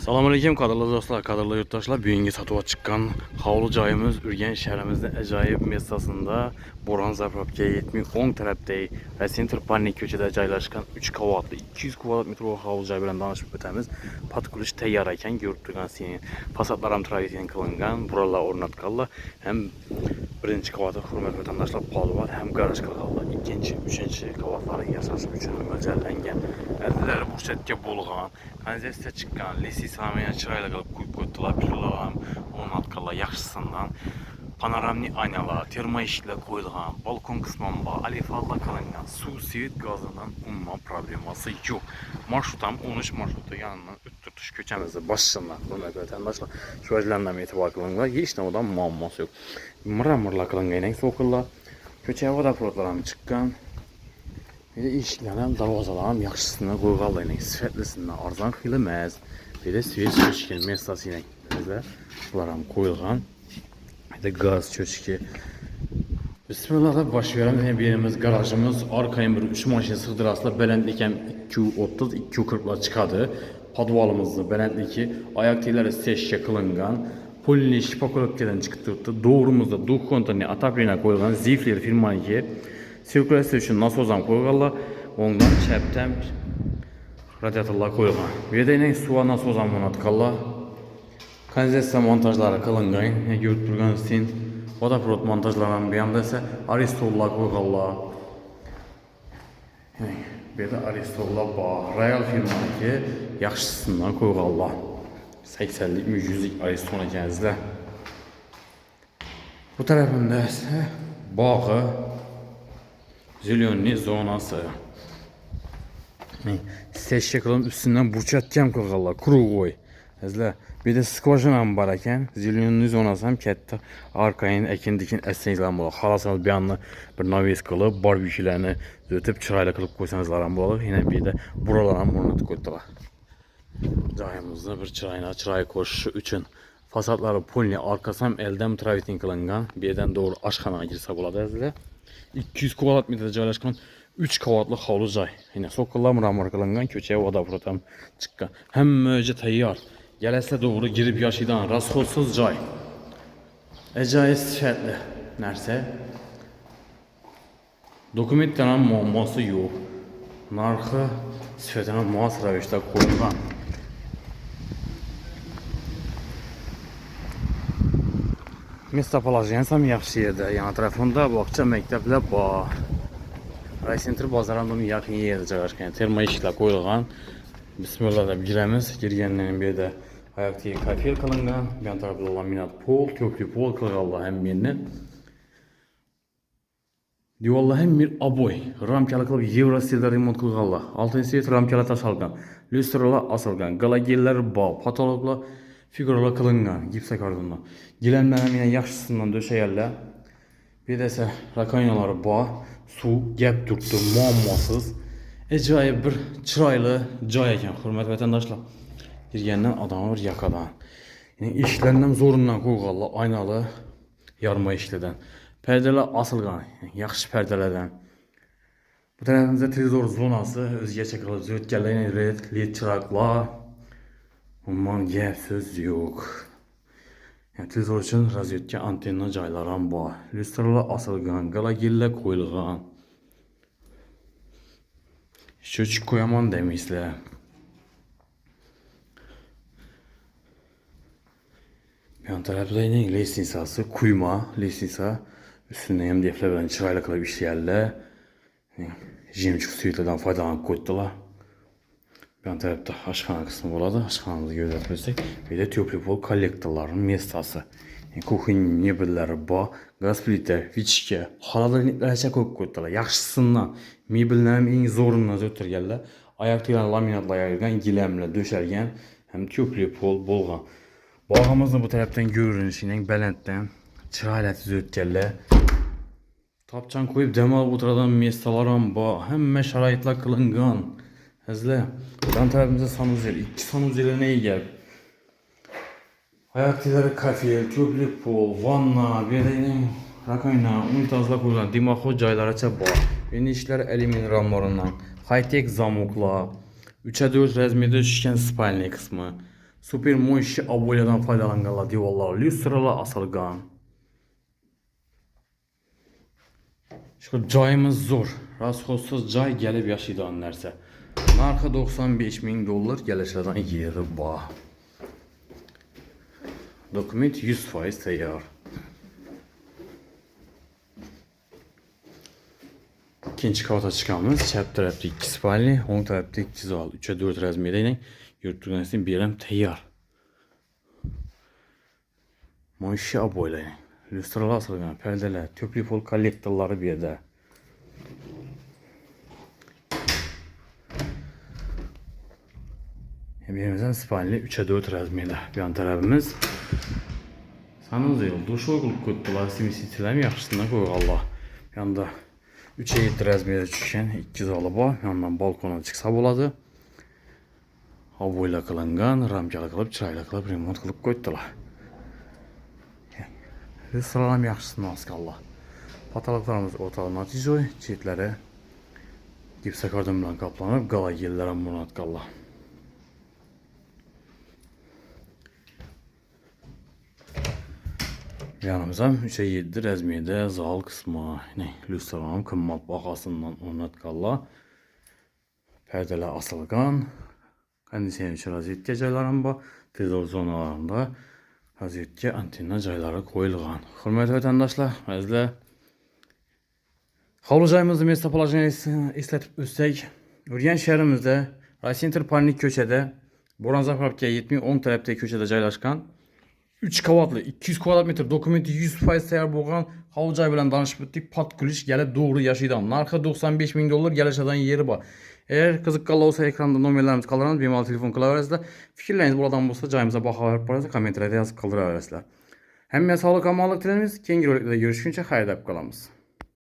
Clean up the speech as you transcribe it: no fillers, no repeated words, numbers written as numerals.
Selamünaleyküm qadrlı dostlar, qadrlı yurttaşlar. Bugünkü satığa çıxan havlu cayımız Ürgen şəhərimizdə əcayib mestasında Boran Zapravkaya 70-10 tərəfdəyik və Center Panik köçədə caylaşqan 3 kvadratlı 200 kvadrat metr havlu cayı ilə danışıb ötəmiz. Patquluş təyyar ikən görürdüyün senin fasadlarım travertin qılınğan, buralar ornatqanlar. Həm birinci kvadrat hörmətli vətəndaşlar palı var, həm qaraj qılğanlar. İkinci, üçüncü kvadratların yasası üçün məcəllənən. Ədləri bu şəkildə bolğan, kanalizasiya çıxqan, lisi samiyə çırayla qalıb qoydular, pilolarım, ornatqanlar yaxşısından. Panoramli aynalar, termo işiklər qoyulğan, balkon qismamba, alifalla qılınğan, su, sivit qazından umma probleması yox. Marşrutam 13 marşrutu yanından ötürtüş köçəmizdə başlanlar. Hörmətli vətəndaşlar, şöhrətlərdən etibar qılınlar. Heç nə odan muamması yox. Mıramırla qılınğan soğuqlar, köçəyə vodoprodlarım çıxqan. Bir de işiklərim, darvazalarım yaxşısından qoyğanlar ilə, sifətlisindən arzan xilməz. Bir de sivit çöçkən mestası ilə bunlarım qoyulğan. Bir de gaz çöçki. Bismillah'da baş veren bir yerimiz garajımız. Arkayın bir 3 maşin sığdırasıyla belendikəm 230-240'la çıxadı. Padvalımızda belendiki ayak teyləri seçkə qılınğan. Polini şipakologiyyadan çıxdırdı. Doğrumuzda duh kontani ataprina qoyulğan Zifler firmaniki. Sirkulyasiya üçün nasozam qoyğanlar. Ondan çəptəm radiatorlar qoyulğan. Bir də suya nasozam monatqanlar. Kanalizasiya montajları qılınğan. Görürdüyün sin vodoprovod montajlanan bir yanda isə aristollar qoyğanlar. Bir də aristollar var. Royal firmaniki yaxşısından qoyğanlar. 80'lik 100'lik aristona gəzlər. Bu tərəfində isə bağı, zilyonli zonası. Seçki qılın üstündən burçatkəm qoyğanlar, kuru qoy. Bir de skvajinam var ikən, zilyonli zonası həm kətdə arkayın əkin-dikin əsnəyizlərim olur. Xalasanız bir yanına bir navis qılıb, barbekülərini ötüb, çırayla qılıb qoysanızlarım olur. Yine bir de buralarım monat qoydular. Cayımızda bir çıray koşuşu üçün fasadları polini arkasam eldən travertin qılınğan. Birdən doğru aşxanaya girsə buladı. 200 kvadrat metrdə caylaşqan 3 kvadratlı havlu cay. Yine soqqallar mıramır qılınğan, köçəyə vodoprodam çıxqan. Həm möcə təyyar. Gələsə doğru girib yaşaydan rasxolsuz cay. Əcayib sifətli nərsə. Dokumentlərin muamması yox. Narxı sifətinə müasir rəvişdə qoyulğan. Местоположением yaxşı yerdə, yan tərəfində bağça məktəblər var. Raycenter bazarının yaxın yerdə caylaşqan, termo işiklər qoyulğan. Bismillah da girəmiz, girgənlərin bir də ayaq teyir kafel qılınğan. Bir yan tərəfdə olan minat pol, köklü pol qılğanlar həm birini. Divarlar həm bir aboy, ramkalı qılıb Euro stildə remont qılğanlar. Altın sivit ramkalı taşalqan, lüstralar asılqan, qalagellər bağ, patologlar figuralar qılınğan, gipsə kardondan. Gilənlərim yine yaxşısından döşəyərlər. Bir də isə rakonyaları bağ, su, gəp durdu, muammasız. Əcayib bir çıraylı cay ikən, hörmətli vətəndaşlar. Girgəndən adamı bir yakadan. Yəni işlərindən zorundan qoyğanlar, aynalı, yarma işlədən. Pərdələr asılqan, yaxşı pərdələrdən. Bu tərəfimizdə televizor zonası, özgə çəkilib, zötkəllərlə led çıraqlar. Ondan gəp söz yox. Yəni televizor üçün razyotka antenna caylaram var. Lüstralar asılqan, qalagillər qoyulğan. Şöçük qoyaman demişlər. Yan tərəfdə yine lesnisası, kuyma, lesnisa. Üstündə MDF-lə bilən çırayla qılıb işləyərlər. Jemçuk suyutlardan faydalanıb qoydular. Bir yan tərəfdə aşxana qısmı oladı. Aşxanamızı gözlətmişsək. Bir də teplopol kollektorların mestası. Kuxin mebelləri var. Qaz plitə, viçkə, halaların həşə qoydular. Yaxşısından mebellərin en zorundan ötürgərlər. Ayaq teyirən laminatla ayırqan, giləmlə döşərgən, həm teplopol bolğan. Bağımızda bu tərəfdən görünüş ilə Bələnddən çırayləti zötkərlər. Tapçan koyup demal oturadan mestalarım var. Həmmə şəraitlər qılınğan. Həzlə. Yan tərəfimizdə sanuzel. 2 sanuzelə nəyə gəlib? Ayaq teyləri kafel, köklü pol, vanna, bir də rakayna, unitazla qoyulan dimaxo caylara çəb var. Yeni işlər əlumin ramlarından, high-tech zamoklar, 3'e 4 rəzmidə şişkən spalni qismi. Super mo'yshi aboyadan foydalanganlar diyorlar. Lyustralar asılgan. Şu joyimiz zo'r. Rasxozsiz joy gelib yashaydigan narsa. Narxi 95 ming dollar, kelishadigan yeri bor. Dokument 100% tayyor. İkinci kavata chiqamiz. Chap tarafda 2 spalni, o'ng tarafda 2 zol. 3-4 razmerda yurtgansin berem tayyor. Mo'yshi aboylar. Lyustralar asılgan, perdeler, tüplü pol kollektorlari bu yerda. Birimizden spalni 3-4 razmerda. Bu yan tarafimiz sanız yıl duşu qılıb qoydular. Simisitirəm yaxşısından qoyuq Allah. Bu yanda 3-7 razmerda düşkən 2 zalı var. Yandan balkona çıxsa boladı. Aboyla qılıngan, ramkalı qılıb, çırayla qılıb, remont qılıb qoydular. Sıralam yaxşısından az qallah. Patalıqlarımız ortalama tizoy, çiftləri gipsə karton bilan qaplanıb, qala yerlərə munat qallah. Yanımıza 3-7 rəzmiyədə zal qısmı, lüstranın qımmat baxasından munat qallah. Pərdələr asılgan, kondisioner üçün raziyetki caylarım var, televizor zonalarında raziyetki antenna cayları qoyulğan. Hürmətli vətəndaşlar, əzizlər, havlu cayımızı Mesta plajını eslatib ötsək, Ürgən şəhərimizdə Raycenter Panik köçədə Boranzar Fabrikaya 70-10 tərəfdə köçədə caylaşqan 3 qavatlı 200 kvadrat metr dokumenti 100% tayyor bo'lgan havlu joy bilan danışıb o'tdik. Pat kulish gəlib doğru yaşaydan. Narxi 95 ming dollar, gəlişadan yeri var. Eğer qiziqqanlar olsa ekranda nomerlərimiz qaldırırız. Bemalol telefon qilaverasizlar. Fikirləriniz buradan bo'lsa joyimizga baho berib borasiz, kommentariyada yozib qoldiraverasizlar. Hammaga sog'lik, omonlik tilaymiz. Keyingi roliklarda görüşguncha xayr deb qolamiz.